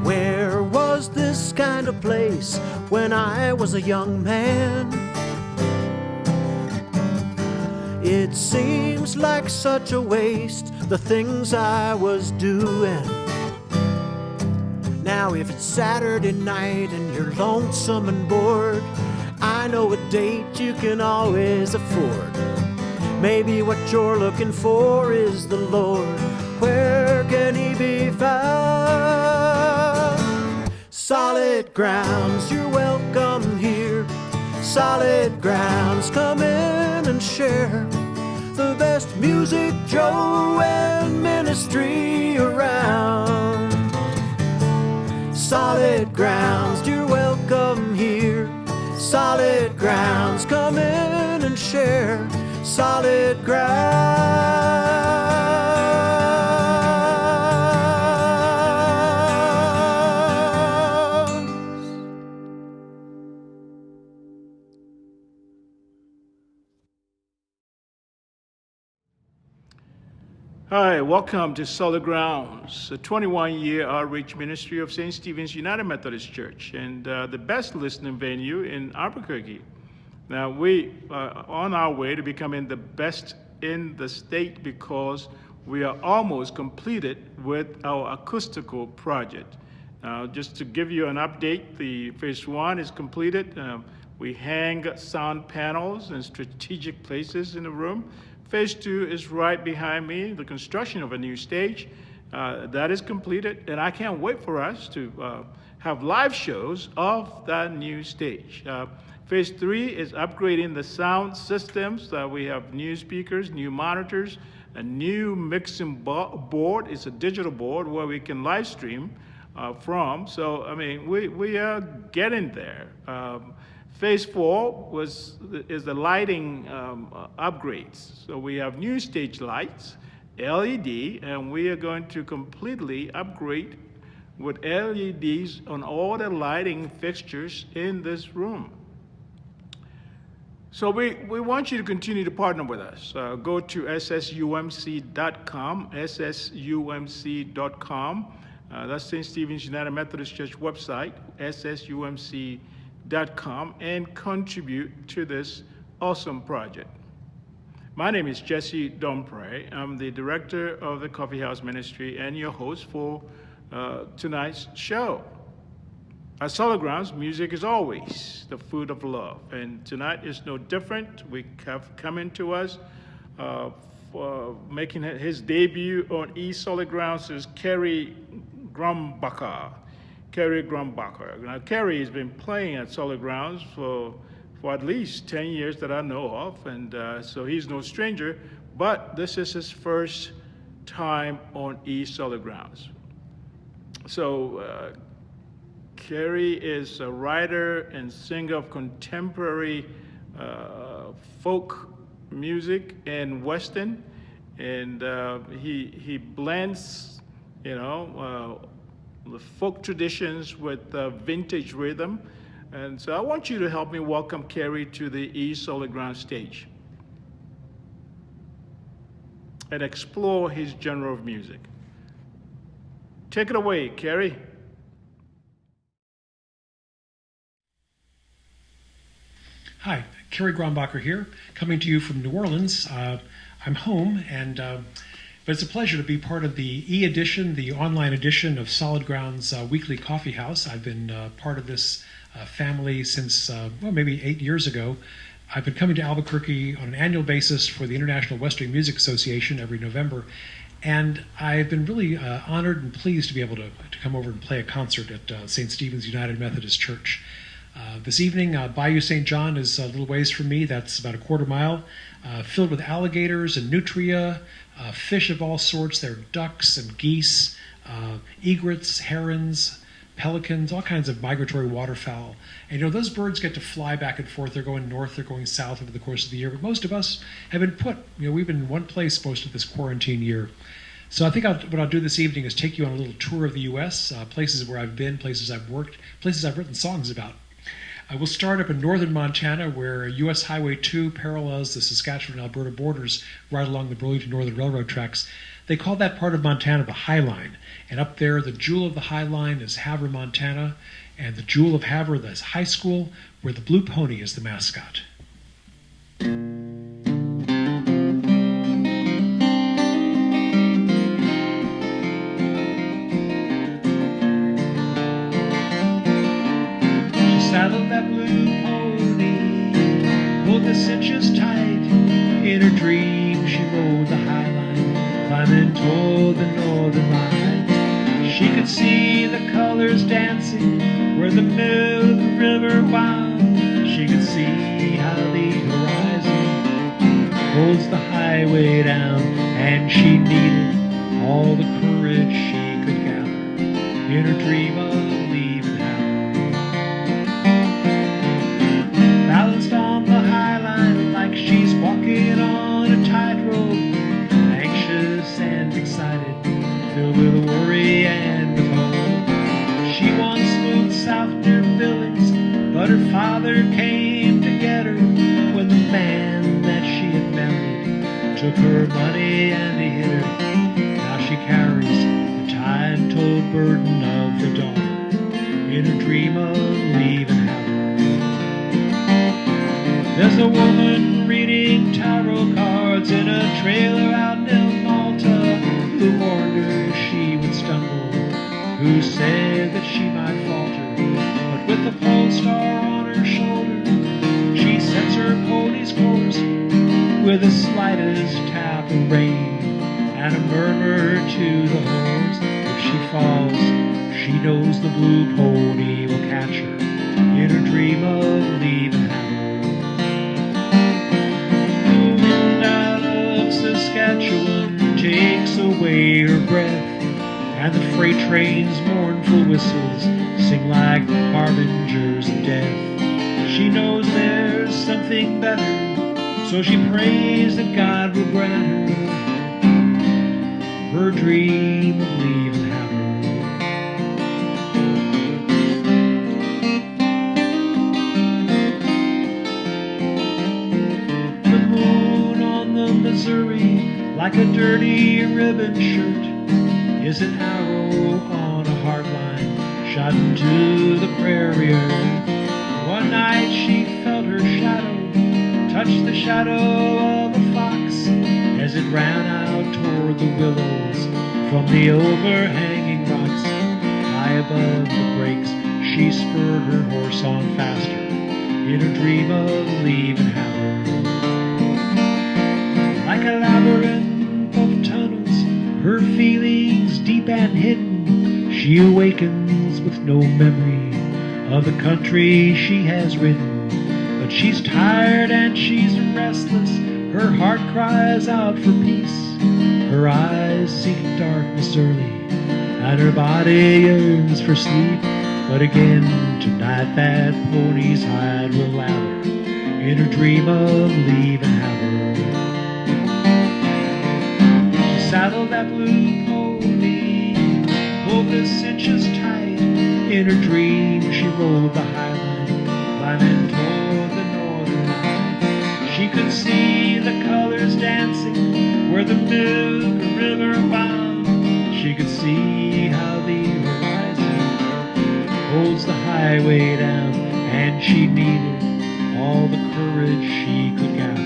Where was this kind of place when I was a young man? It seems like such a waste, the things I was doing. Now if it's Saturday night and you're lonesome and bored, I know a date you can always afford. Maybe what you're looking for is the Lord. Where can he be found? Solid grounds, you're welcome here. Solid grounds, come in and share the best music, Joe, and ministry around. Solid grounds, you're welcome here. Solid grounds, come in and share solid grounds. Hi, welcome to Solid Grounds, a 21-year outreach ministry of St. Stephen's United Methodist Church, and the best listening venue in Albuquerque. Now, we are on our way to becoming the best in the state because we are almost completed with our acoustical project. Now, just to give you an update, the phase one is completed. We hang sound panels in strategic places in the room. Phase two is right behind me, the construction of a new stage. That is completed, and I can't wait for us to have live shows of that new stage. Phase three is upgrading the sound systems. We have new speakers, new monitors, a new mixing board. It's a digital board where we can live stream from. So, I mean, we are getting there. Phase four is the lighting upgrades. So we have new stage lights, LED, and we are going to completely upgrade with LEDs on all the lighting fixtures in this room. So we want you to continue to partner with us. Go to ssumc.com, ssumc.com. That's St. Stephen's United Methodist Church website, ssumc.com, and contribute to this awesome project. My name is Jesse Dompre. I'm the director of the Coffee House Ministry and your host for tonight's show. At Solid Grounds, music is always the food of love, and tonight is no different. We have coming to us for making his debut on East Solid Grounds is Kerry Grombacher. Kerry Grombacher. Now, Kerry has been playing at Solid Grounds for at least 10 years that I know of, and so he's no stranger, but this is his first time on East Solid Grounds. So, Kerry is a writer and singer of contemporary folk music and Western, and he blends, the folk traditions with vintage rhythm. And so I want you to help me welcome Kerry to the East Solid Ground stage and explore his genre of music. Take it away, Kerry. Hi, Carrie Grombacher here, coming to you from New Orleans. I'm home, but it's a pleasure to be part of the e-edition, the online edition of Solid Grounds Weekly Coffee House. I've been part of this family since, maybe 8 years ago. I've been coming to Albuquerque on an annual basis for the International Western Music Association every November, and I've been really honored and pleased to be able to come over and play a concert at St. Stephen's United Methodist Church. This evening, Bayou St. John is a little ways from me. That's about a quarter mile, filled with alligators and nutria, fish of all sorts. There are ducks and geese, egrets, herons, pelicans, all kinds of migratory waterfowl. And those birds get to fly back and forth. They're going north, they're going south over the course of the year. But most of us have been put, we've been in one place most of this quarantine year. So I think what I'll do this evening is take you on a little tour of the U.S., places where I've been, places I've worked, places I've written songs about. We'll start up in northern Montana, where U.S. Highway 2 parallels the Saskatchewan-Alberta borders right along the Burlington Northern Railroad tracks. They call that part of Montana the High Line. And up there, the jewel of the High Line is Havre, Montana, and the jewel of Havre, the high school, where the Blue Pony is the mascot. Saddled that blue pony, pulled the cinches tight. In her dream she rode the High Line, climbing toward the northern lights. She could see the colors dancing where the Milk River wound. She could see how the horizon holds the highway down, and she needed all the courage she could gather in her dream of leaving Havre. Balanced on the High Line like she's walking on a tightrope, anxious and excited, filled with worry and with hope. She once moved south near Billings, but her father came to get her when the man that she had married took her money and he hid her. Now she carries the time-told burden of the daughter in her dream of leaving Havre. There's a woman reading tarot cards in a trailer out in Malta who warned her she would stumble, who said that she might falter, but with the pole star on her shoulder, she sets her pony's course with the slightest tap of rain and a murmur to the horse. If she falls, she knows the blue pony will catch her in her dream of leaving Havre. The wind out of Saskatchewan takes away her breath, and the freight train's mournful whistles sing like harbingers of death. She knows there's something better, so she prays that God will grant her dream of leaving Havre. The moon on the Missouri, like a dirty ribbon shirt, is an arrow on a hard line shot into the prairie earth. One night she felt her shadow touch the shadow of a fox as it ran out toward the willows from the overhanging rocks. High above the breaks, she spurred her horse on faster in her dream of leaving Havre. Like a labyrinth of tunnels, her feelings deep and hidden, she awakens with no memory of the country she has ridden. But she's tired and she's restless, her heart cries out for peace. Her eyes seek darkness early, and her body yearns for sleep. But again, tonight that pony's hide will lather in her dream of leaving Havre. She saddled that blue pony, pulled the cinches tight. In her dream she rode the High Line, climbing toward the northern light. She could see the colors dancing where the Milk River wound. She could see how the horizon holds the highway down, and she needed all the courage she could gather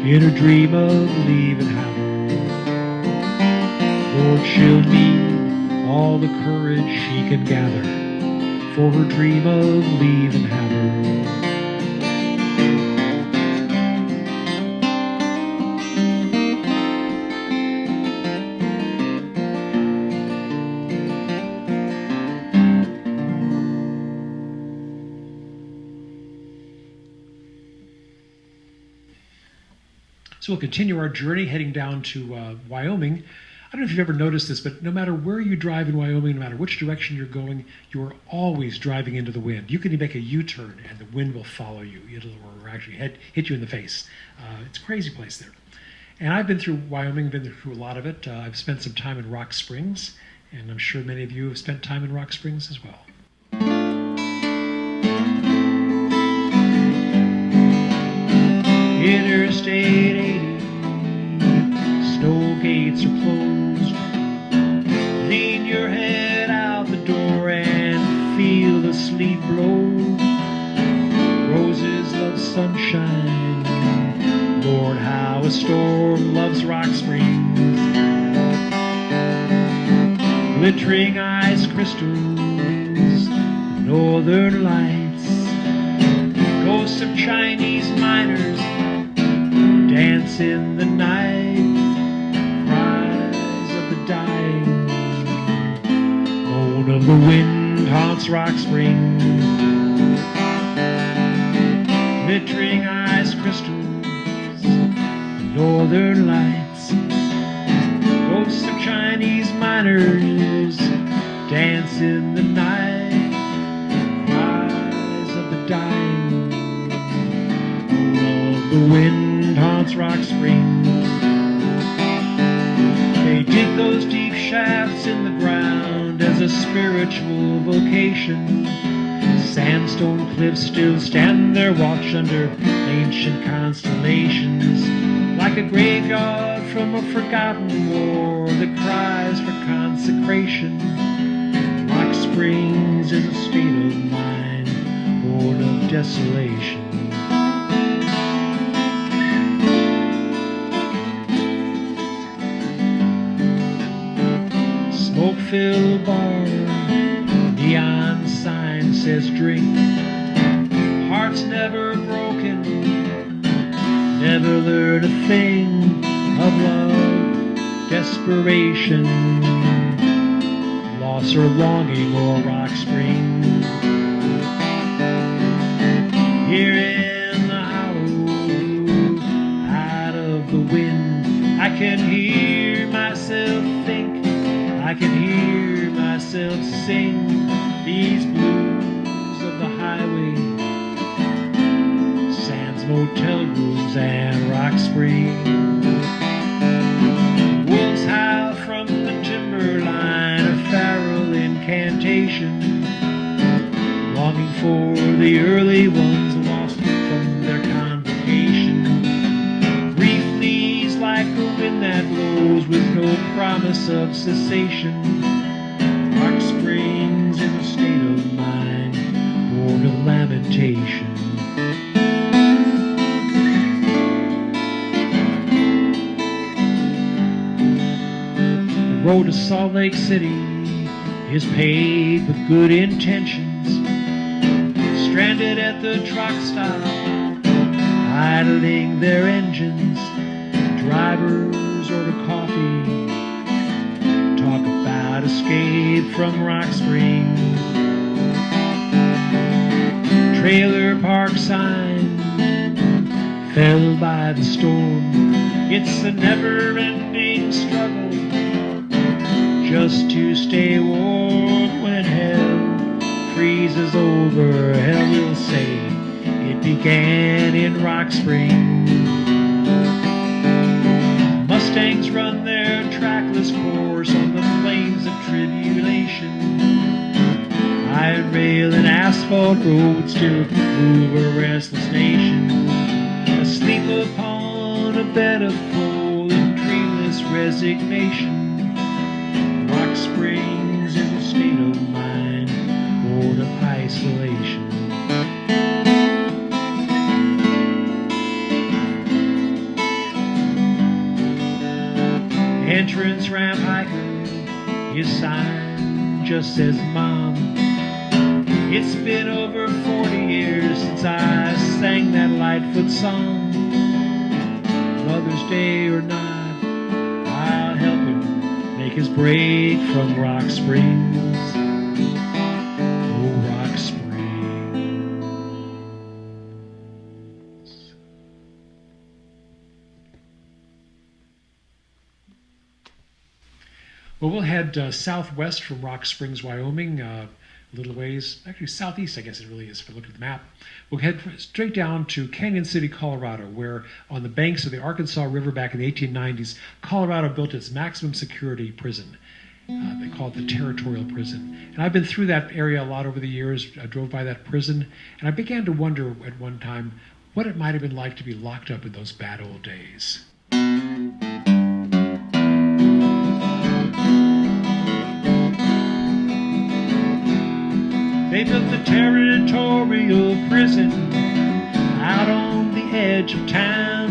in her dream of leaving Havre. Lord, she'll need all the courage she can gather for her dream of leaving Havre. So we'll continue our journey heading down to Wyoming. I don't know if you've ever noticed this, but no matter where you drive in Wyoming, no matter which direction you're going, you're always driving into the wind. You can make a U-turn and the wind will follow you. Or actually hit you in the face. It's a crazy place there. And I've been through Wyoming, been through a lot of it. I've spent some time in Rock Springs, and I'm sure many of you have spent time in Rock Springs as well. Interstate 80, snow gates are closed. leaf blow. Roses love sunshine. Lord, how a storm loves Rock Springs. Glittering ice crystals, northern lights, ghosts of Chinese miners dance in the night, cries of the dying, moan of the wind haunts Rock Springs. Glittering ice crystals, northern lights, ghosts of Chinese miners dance in the night, cries of the dying, moan of the wind haunts Rock Springs. They dig those deep shafts in the ground as a spiritual vocation. Sandstone cliffs still stand their watch under ancient constellations, like a graveyard from a forgotten war that cries for consecration. Rock Springs is a state of mind, born of desolation. Smoke-filled bar, neon sign says drink. Hearts never broken, never learn a thing of love, desperation, loss or longing or Rock Springs. Here in the hollow, out of the wind, I can hear myself think, I can hear myself sing these blues of the highway, Sands motel rooms and Rock Springs. Wolves howl from the timberline, a feral incantation, longing for the early ones lost from their convocation. Grief flees like a wind that blows with no promise of cessation. Rock Springs in a state of mind, born of lamentation. The road to Salt Lake City is paved with good intentions. Stranded at the truck stop, idling their engines, drivers order coffee, talk about escape from Rock Springs. Trailer park sign fell by the storm. It's a never-ending struggle just to stay warm. When hell freezes over, hell will say it began in Rock Springs. Mustangs run their trackless course on the plains of tribulation. Iron rail and asphalt roads still move a restless nation, asleep upon a bed of coal in dreamless resignation. Rock Springs is a state of mind, born of isolation. Entrance ramp hiker, his sign just says Mom. It's been over 40 years since I sang that Lightfoot song. Mother's Day or not, I'll help him make his break from Rock Springs. Oh, Rock Springs. Well, we'll head southwest from Rock Springs, Wyoming, a little ways, actually southeast, I guess it really is if you look at the map. We'll head straight down to Canyon City, Colorado, where on the banks of the Arkansas River back in the 1890s, Colorado built its maximum security prison. They call it the Territorial Prison. And I've been through that area a lot over the years. I drove by that prison, and I began to wonder at one time what it might have been like to be locked up in those bad old days. They built the Territorial Prison out on the edge of town.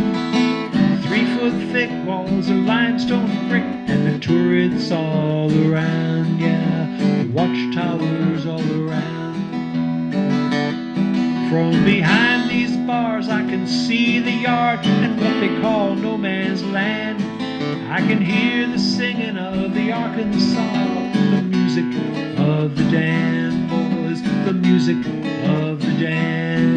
3-foot thick walls of limestone and brick, and the turrets all around, yeah, the watchtowers all around. From behind these bars I can see the yard and what they call no man's land. I can hear the singing of the Arkansas, the music of the dam, boys, the music of the dam.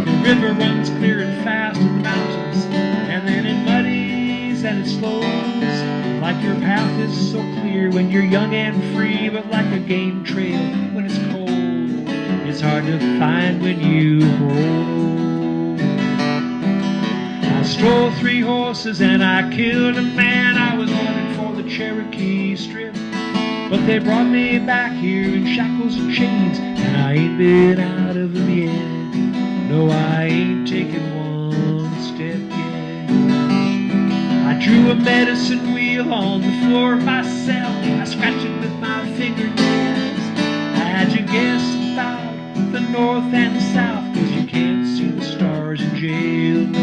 The river runs clear and fast in the mountains, and then it muddies and it slows. Like your path is so clear when you're young and free, but like a game trail when it's cold, it's hard to find when you grow. I stole 3 horses and I killed a man. I was running for the Cherokee Strip, but they brought me back here in shackles and chains, and I ain't been out of them yet. No, I ain't taken one step yet. I drew a medicine wheel on the floor myself. I scratched it with my fingernails. I had to guess about the north and the south, 'cause you can't see the stars in jail. No,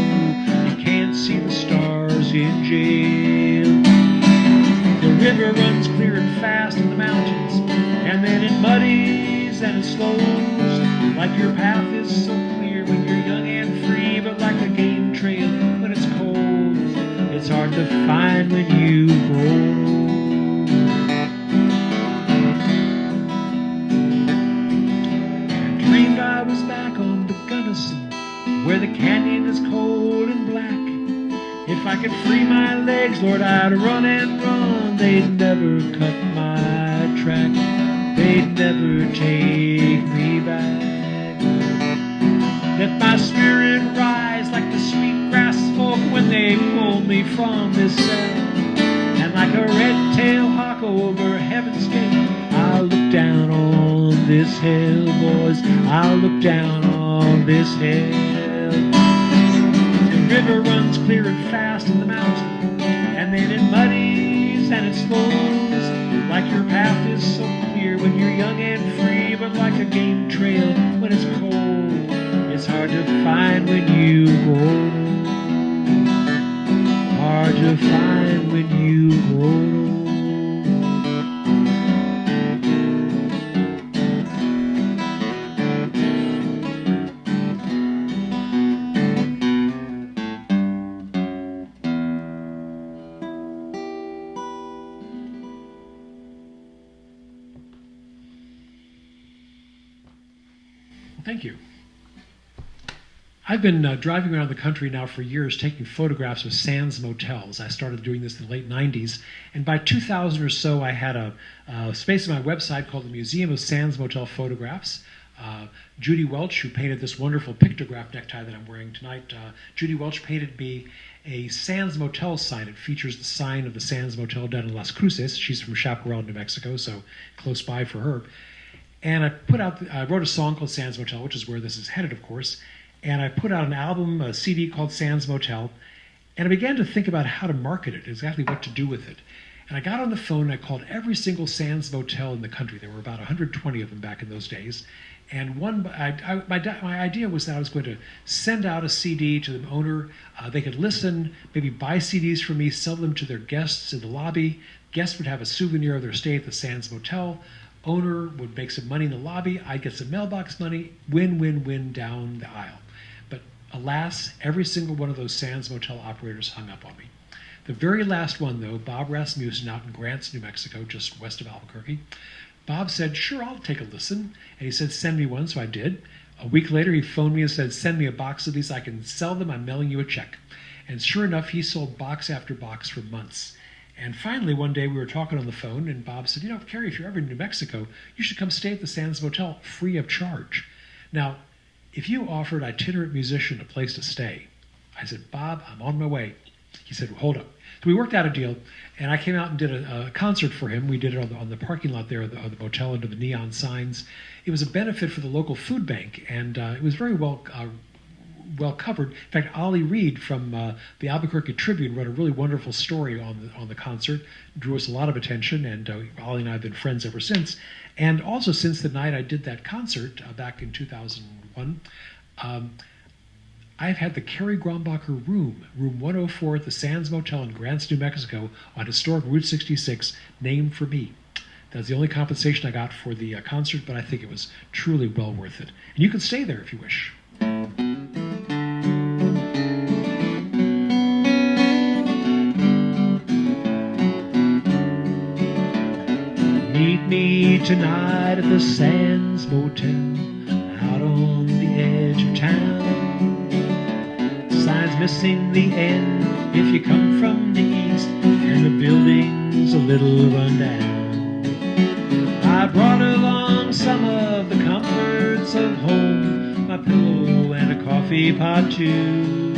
you can't see the stars in jail. The river runs clear and fast in the mountains, and then it muddies and it slows. Like your path is so clear when you're young and free, but like a game trail when it's cold, it's hard to find when you grow. I dreamed I was back on the Gunnison, where the canyon is cold and black. If I could free my legs, Lord, I'd run and run. They'd never cut my track. They'd never take me back. Let my spirit rise like the sweet grass smoke when they pull me from this cell. And like a red-tailed hawk over heaven's gate, I'll look down on this hell, boys. I'll look down on this hell. The river runs clear and fast in the mountain, and then it muddies and it slows. Like your path is so clear when you're young and free, but like a game trail when it's cold, it's hard to find when you grow. Hard to find when you grow. Thank you. I've been driving around the country now for years taking photographs of Sands motels. I started doing this in the late 90s, and by 2000 or so I had a space on my website called the Museum of Sands Motel Photographs. Judy Welch, who painted this wonderful pictograph necktie that I'm wearing tonight, Judy Welch painted me a Sands Motel sign. It features the sign of the Sands Motel down in Las Cruces. She's from Chaparral, New Mexico, so close by for her. And I wrote a song called Sands Motel, which is where this is headed, of course. And I put out an album, a CD called Sands Motel, and I began to think about how to market it, exactly what to do with it. And I got on the phone and I called every single Sands Motel in the country. There were about 120 of them back in those days. And my idea was that I was going to send out a CD to the owner. They could listen, maybe buy CDs from me, sell them to their guests in the lobby. Guests would have a souvenir of their stay at the Sands Motel. Owner would make some money in the lobby. I'd get some mailbox money. Win, win, win down the aisle. But alas, every single one of those Sands Motel operators hung up on me. The very last one, though, Bob Rasmussen out in Grants, New Mexico, just west of Albuquerque, Bob said, sure, I'll take a listen. And he said, send me one, so I did. A week later, he phoned me and said, send me a box of these. I can sell them. I'm mailing you a check. And sure enough, he sold box after box for months. And finally, one day, we were talking on the phone, and Bob said, Kerry, if you're ever in New Mexico, you should come stay at the Sands Motel free of charge. Now, if you offered an itinerant musician a place to stay, I said, Bob, I'm on my way. He said, well, hold up. So we worked out a deal, and I came out and did a concert for him. We did it on the parking lot there of the motel under the neon signs. It was a benefit for the local food bank, and it was very well covered. In fact, Ollie Reed from the Albuquerque Tribune wrote a really wonderful story on the concert, drew us a lot of attention, and Ollie and I have been friends ever since. And also, since the night I did that concert back in 2001, I've had the Kerry Grombacher room 104 at the Sands Motel in Grants, New Mexico, on historic Route 66, named for me. That's the only compensation I got for the concert, but I think it was truly well worth it. And you can stay there if you wish. Meet me tonight at the Sands Motel, out on the edge of town. Signs missing the end if you come from the east, and the building's a little run down. I brought along some of the comforts of home, my pillow and a coffee pot too.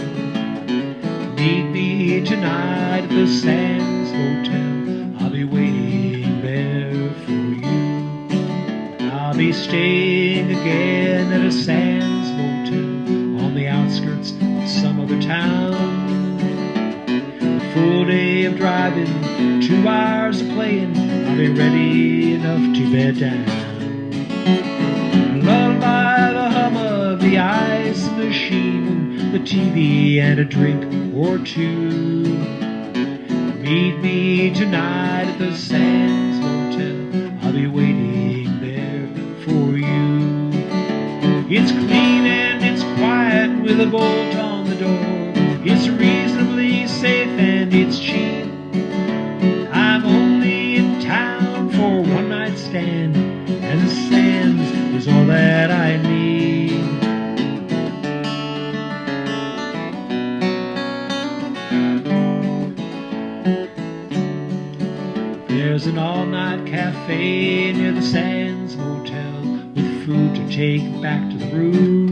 Meet me tonight at the Sands Motel, I'll be waiting there for you. I'll be staying again at a Sands Motel on the outskirts of some other town. A full day of driving, 2 hours of playing, I'll be ready enough to bed down. Lulled by the hum of the ice machine, the TV and a drink or two. Meet me tonight at the Sands Motel, I'll be waiting there for you. It's clean and it's quiet with a bolt on the door. It's reasonably safe and it's cheap. I'm only in town for one night stand, and the Sands is all that I need. There's an all-night cafe near the Sands Motel with food to take back to the room.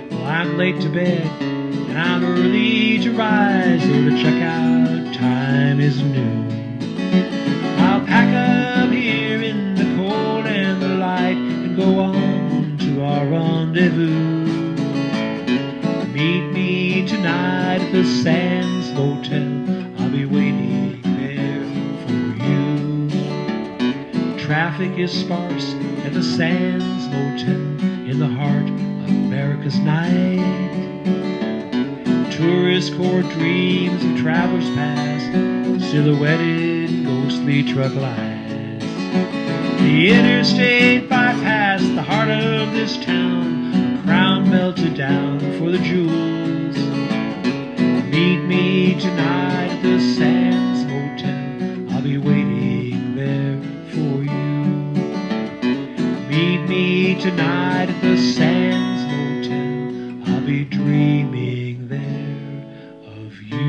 Well, I'm late to bed and I'm early to rise, though the checkout time is noon. I'll pack up here in the cold and the light and go on to our rendezvous. Meet me tonight at the Sands Motel, I'll be waiting there for you. Traffic is sparse at the Sands Motel in the heart of America's night. Tourist court dreams of travelers past, silhouetted in ghostly truck lights. The interstate bypassed the heart of this town, a crown melted down for the jewels. Meet me tonight at the Sands Motel, I'll be waiting there for you. Meet me tonight at the Sands Motel, I'll be dreaming there of you.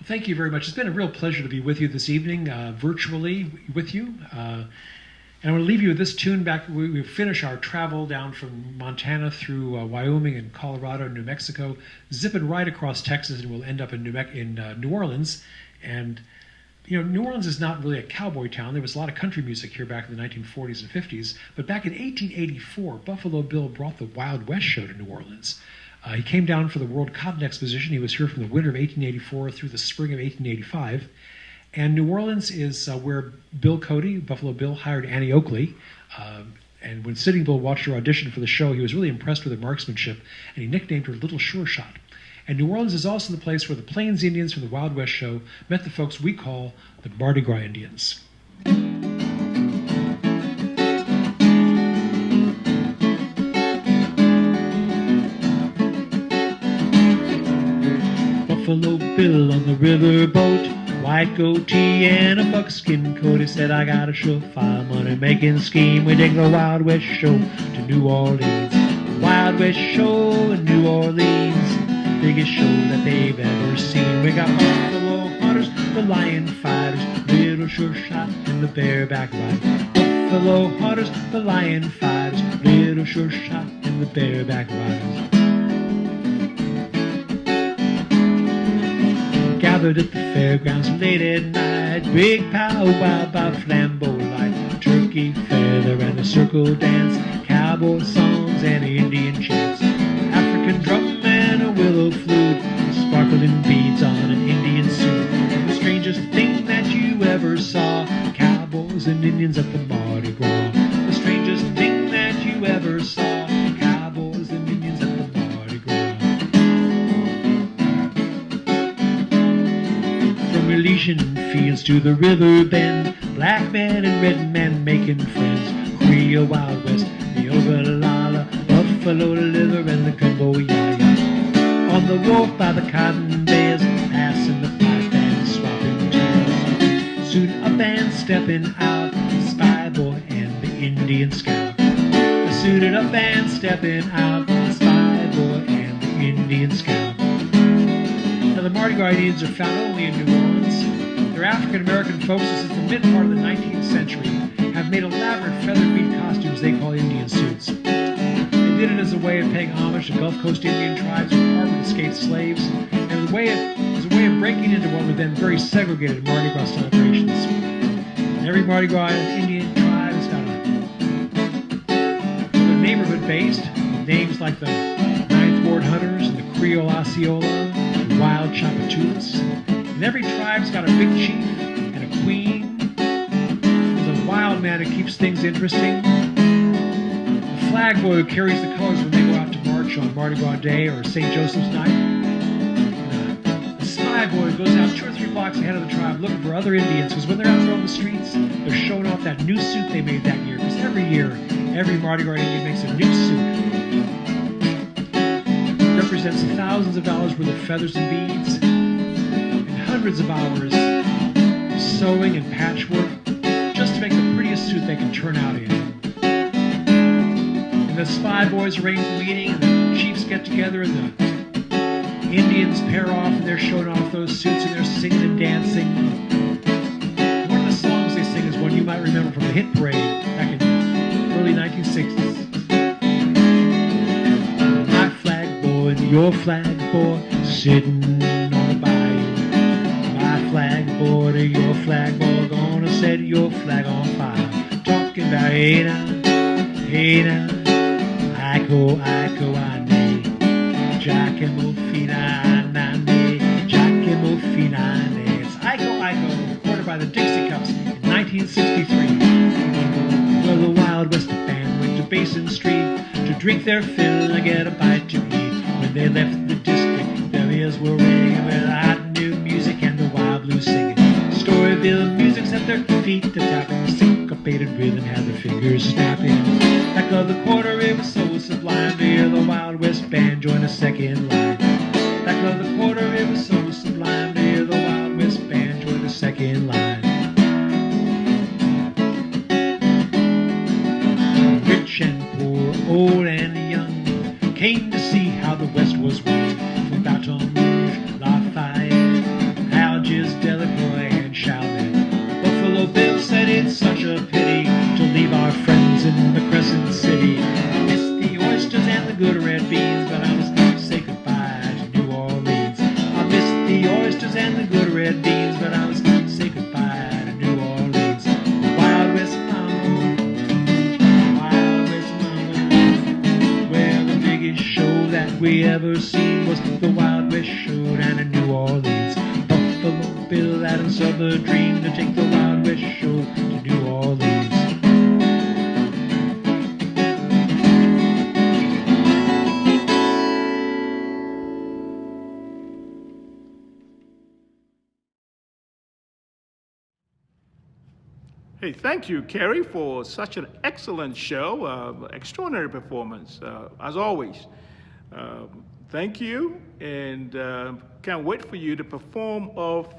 Thank you very much. It's been a real pleasure to be with you this evening, virtually with you. And I want to leave you with this tune back. We finish our travel down from Montana through Wyoming and Colorado and New Mexico, zipping right across Texas, and we'll end up in New Orleans. And you know, New Orleans is not really a cowboy town. There was a lot of country music here back in the 1940s and 50s. But back in 1884, Buffalo Bill brought the Wild West show to New Orleans. He came down for the World Cotton Exposition. He was here from the winter of 1884 through the spring of 1885. And New Orleans is where Bill Cody, Buffalo Bill, hired Annie Oakley. And when Sitting Bull watched her audition for the show, he was really impressed with her marksmanship, and he nicknamed her Little Sure Shot. And New Orleans is also the place where the Plains Indians from the Wild West show met the folks we call the Mardi Gras Indians. Buffalo Bill on the riverboat, white goatee and a buckskin coat. He said, I got a surefire money-making scheme. We take the Wild West show to New Orleans. The Wild West show in New Orleans, biggest show that they've ever seen. We got buffalo hunters, the lion fighters, Little Sure Shot and the bareback riders. Buffalo hunters, the lion fighters, Little Sure Shot and the bareback riders. Gathered at the fairgrounds late at night, big powwow by flambeau light. Turkey Turkey feather and the circle dance, cowboy songs and Indian chants, African drum and a willow flute, sparkling beads on an Indian suit. The strangest thing that you ever saw, cowboys and Indians at the Mardi Gras. The strangest thing that you ever saw, cowboys and Indians at the Mardi Gras. From Elysian fields to the river bend, black man and red man making friends. Creole Wild West, the Ogallala, buffalo liver and the gumbo yaya. On the wharf by the cotton bales, passing the pipe and swapping tales. Soon up and stepping out, the spy boy and the Indian scout. Suited up and stepping out, the spy boy and the Indian scout. Now the Mardi Gras Indians are found only in New Orleans. They're African-American folks who since the mid-part of the 19th century have made elaborate feathered bead costumes they call Indian suits. They did it as a way of paying homage to Gulf Coast Indian tribes who harbored escaped slaves, and as a way of breaking into what were then very segregated Mardi Gras celebrations. And every Mardi Gras Indian tribe has got a neighborhood-based, names like the Ninth Ward Hunters and the Creole Osceola, the Wild Chapatoulas. And every tribe's got a big chief and a queen. There's a wild man who keeps things interesting. The flag boy who carries the colors when they go out to march on Mardi Gras Day or St. Joseph's Night. And the spy boy goes out 2 or 3 blocks ahead of the tribe looking for other Indians, because when they're out there on the streets, they're showing off that new suit they made that year. Because every year, every Mardi Gras Indian makes a new suit. It represents thousands of dollars worth of feathers and beads, and hundreds of hours of sewing and patchwork just to make the prettiest suit they can turn out in. And the spy boys arrange the meeting, and the chiefs get together, and the Indians pair off, and they're showing off those suits, and they're singing and dancing. One of the songs they sing is one you might remember from the hit parade back in early 1960s. My flag boy and your flag boy sitting on the bayou. My flag boy to your flag boy, gonna set your flag on fire. Talking about hey now, Iko, Iko, ane, Giacomo fina, nane, Giacomo fina, nane. It's Iko, Iko, recorded by the Dixie Cups in 1963. Well, the Wild West band went to Basin Street to drink their fill and get a bite to eat. When they left the district, their ears were ringing with hot new music and the wild blues singing. Storyville music set their feet to tapping, syncopated rhythm had their fingers snapping. Back of the quarter, it was so sublime to hear the Wild West band join the second line. Back of the quarter, it was so sublime to hear the Wild West band join the second line. Rich and poor, old and young, came to see how the West was won. From Baton Rouge, Lafayette, Algiers, Delacroix, and Chalmette. Buffalo Bill said it's such a pity to leave our friends in the Crescent City. I miss the oysters and the good red beans, but I must say goodbye to New Orleans. I miss the oysters and the good red beans, but I must say goodbye to New Orleans. Wild West Mambo, Wild West Mambo, where the biggest show that we ever seen was the Wild West Showdown in New Orleans. Buffalo Bill had himself a dream to take the Wild West show to New Orleans. Hey, thank you, Kerry, for such an excellent show, extraordinary performance, as always. Thank you, and can't wait for you to perform off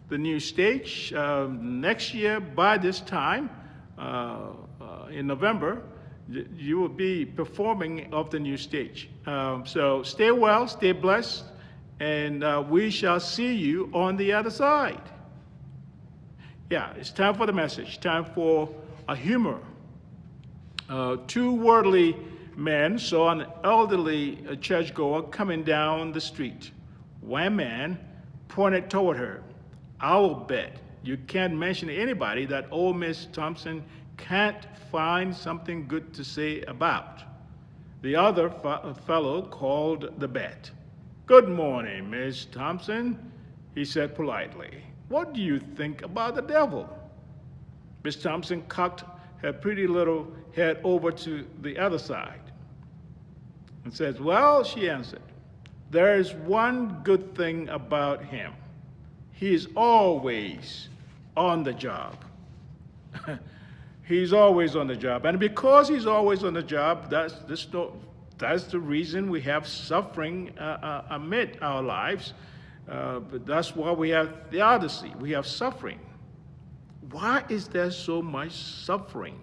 the new stage next year. By this time, in November, you will be performing off the new stage. So stay well, stay blessed, and we shall see you on the other side. Yeah, it's time for the message, time for a humor. 2 worldly men saw an elderly churchgoer coming down the street. One man pointed toward her. I'll bet you can't mention anybody that old Miss Thompson can't find something good to say about. The other fellow called the bet. "Good morning, Miss Thompson," he said politely. "What do you think about the devil?" Miss Thompson cocked her pretty little head over to the other side and says, "Well," she answered, "there's one good thing about him. He's always on the job." He's always on the job. And because he's always on the job, that's the reason we have suffering amid our lives. But that's why we have theodicy. We have suffering. Why is there so much suffering?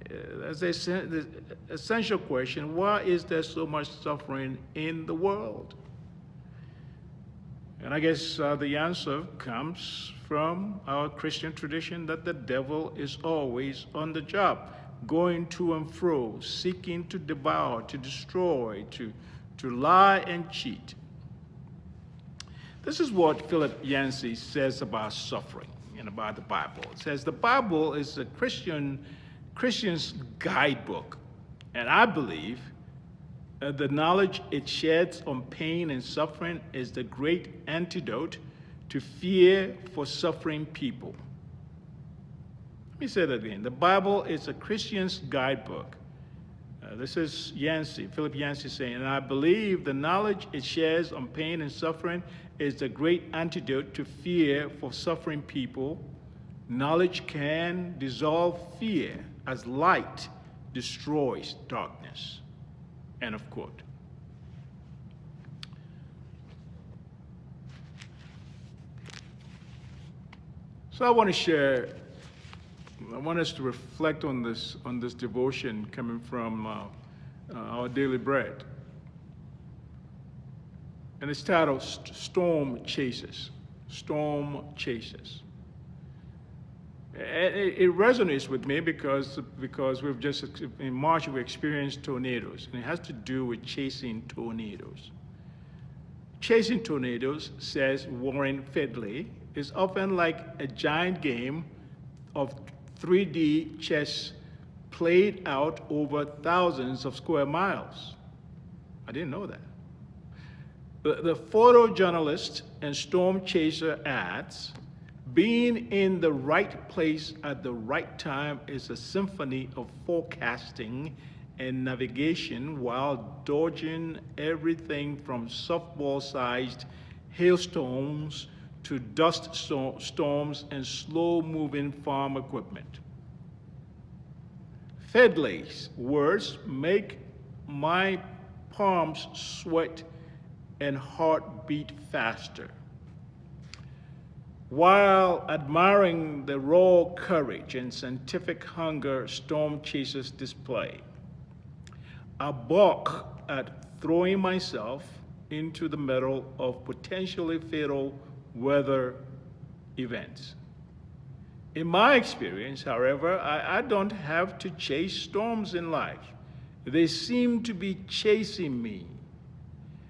That's the essential question. Why is there so much suffering in the world? And I guess the answer comes from our Christian tradition that the devil is always on the job, going to and fro, seeking to devour, to destroy, to lie and cheat. This is what Philip Yancey says about suffering and about the Bible. It says the Bible is a Christian's guidebook, and I believe the knowledge it sheds on pain and suffering is the great antidote to fear for suffering people. Let me say that again. The Bible is a Christian's guidebook. This is Yancey, Philip Yancey saying, and I believe the knowledge it shares on pain and suffering is the great antidote to fear for suffering people. Knowledge can dissolve fear as light destroys darkness. End of quote. So I want us to reflect on this devotion coming from our daily bread. And it's titled Storm Chasers. Storm Chasers. It resonates with me because we've just, in March, we experienced tornadoes, and it has to do with chasing tornadoes. Chasing tornadoes, says Warren Fedley, is often like a giant game of 3D chess played out over thousands of square miles. I didn't know that. The photojournalist and storm chaser adds, being in the right place at the right time is a symphony of forecasting and navigation while dodging everything from softball-sized hailstones to dust storms and slow-moving farm equipment. Fedley's words make my palms sweat and heart beat faster. While admiring the raw courage and scientific hunger storm chasers display, I balk at throwing myself into the middle of potentially fatal weather events. In my experience, however, I don't have to chase storms in life. They seem to be chasing me.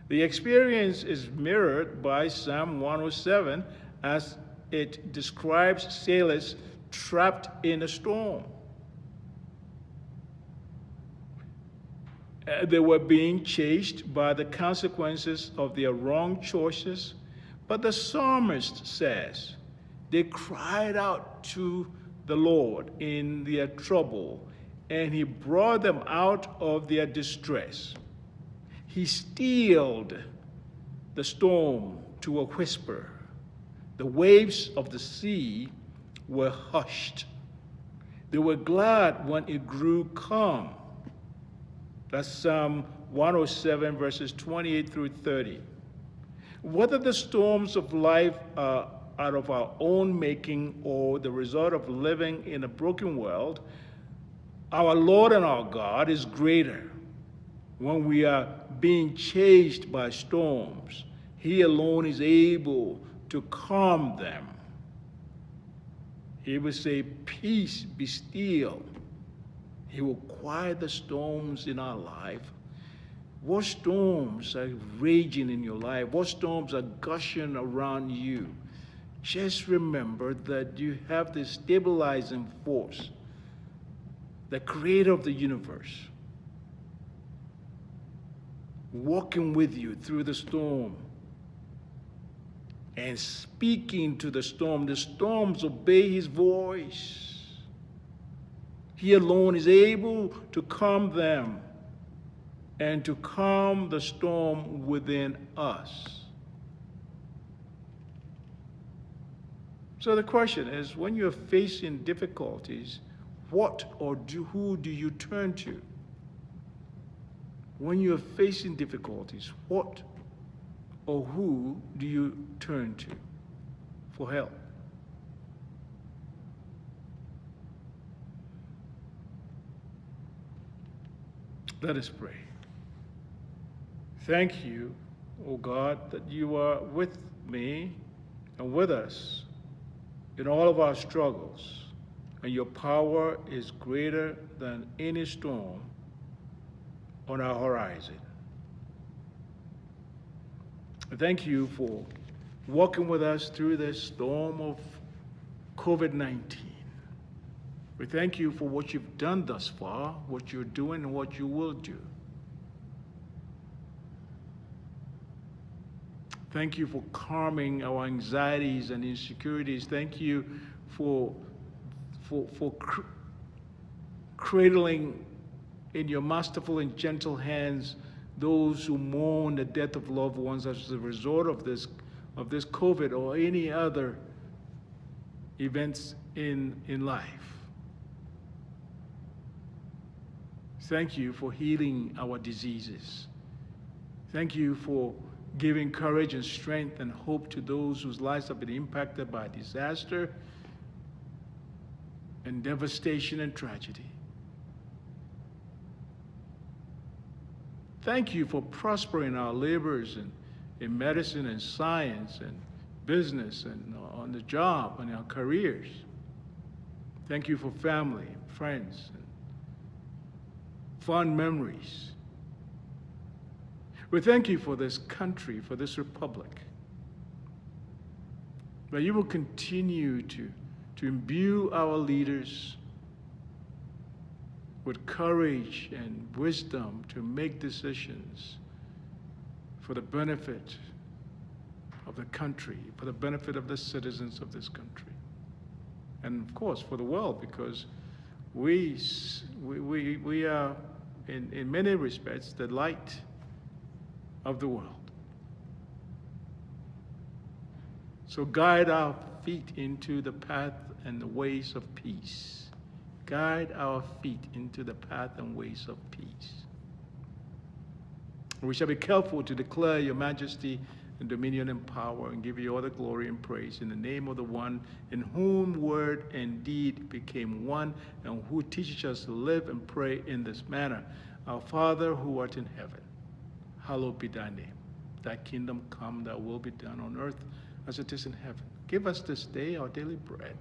The experience is mirrored by Psalm 107 as it describes sailors trapped in a storm. They were being chased by the consequences of their wrong choices, but the psalmist says they cried out to the Lord in their trouble, and he brought them out of their distress. He stilled the storm to a whisper. The waves of the sea were hushed. They were glad when it grew calm. That's Psalm 107, verses 28 through 30. Whether the storms of life are out of our own making or the result of living in a broken world, our Lord and our God is greater. When we are being chased by storms, He alone is able to calm them. He will say, "Peace, be still." He will quiet the storms in our life. What storms are raging in your life? What storms are gushing around you? Just remember that you have the stabilizing force the creator of the universe, walking with you through the storm and speaking to the storm. The storms obey his voice. He alone is able to calm them and to calm the storm within us. So the question is, when you're facing difficulties, who do you turn to? When you're facing difficulties, what or who do you turn to for help? Let us pray. Thank you, O God, that you are with me and with us in all of our struggles, and your power is greater than any storm on our horizon. Thank you for walking with us through this storm of COVID-19. We thank you for what you've done thus far, what you're doing, and what you will do. Thank you for calming our anxieties and insecurities. Thank you for cradling in your masterful and gentle hands those who mourn the death of loved ones as a result of this COVID or any other events in life. Thank you for healing our diseases. Thank you for giving courage and strength and hope to those whose lives have been impacted by disaster and devastation and tragedy. Thank you for prospering our labors in medicine and science and business and on the job and our careers. Thank you for family and friends and fond memories. We thank you for this country, for this republic. That you will continue to imbue our leaders with courage and wisdom to make decisions for the benefit of the country, for the benefit of the citizens of this country. And of course, for the world, because we are, in many respects, the light of the world. So guide our feet into the path and the ways of peace. Guide our feet into the path and ways of peace. We shall be careful to declare your majesty and dominion and power and give you all the glory and praise in the name of the one in whom word and deed became one and who teaches us to live and pray in this manner. Our Father who art in heaven, hallowed be thy name. Thy kingdom come, thy will be done on earth as it is in heaven. Give us this day our daily bread,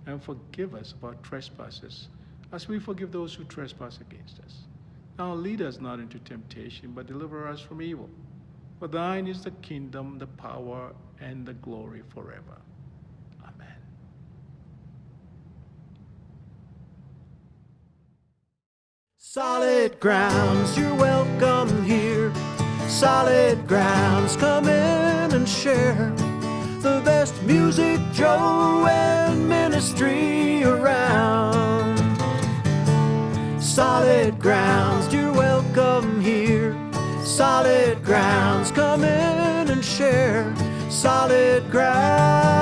and forgive us of our trespasses, as we forgive those who trespass against us. Now lead us not into temptation, but deliver us from evil. For thine is the kingdom, the power, and the glory forever. Amen. Solid grounds, you're welcome here. Solid grounds, come in and share the best music, Joe, and ministry around. Solid grounds, you're welcome here. Solid grounds, come in and share. Solid grounds.